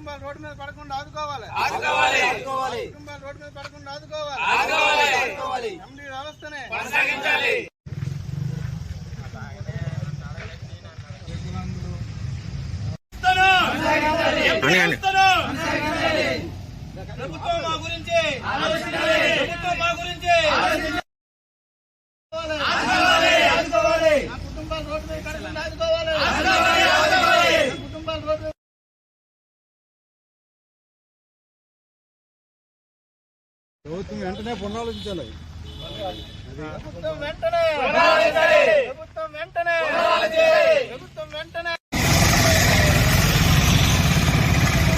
కుటుంబాలు రోడ్డు మీద పడకుండా ఆదుకోవాలి. కుటుంబాలు రోడ్డు మీద పడకుండా ఆదుకోవాలి. ఎండీ వ్యవస్థనే కొనసాగించాలి. ప్రభుత్వం మా గురించి కుటుంబాలు రోడ్డు మీద పడకుండా ఆదుకోవాలి. కుటుంబాలు రోడ్డు ప్రభుత్వం వెంటనే పునరాలోచించాలి. ప్రభుత్వం వెంటనే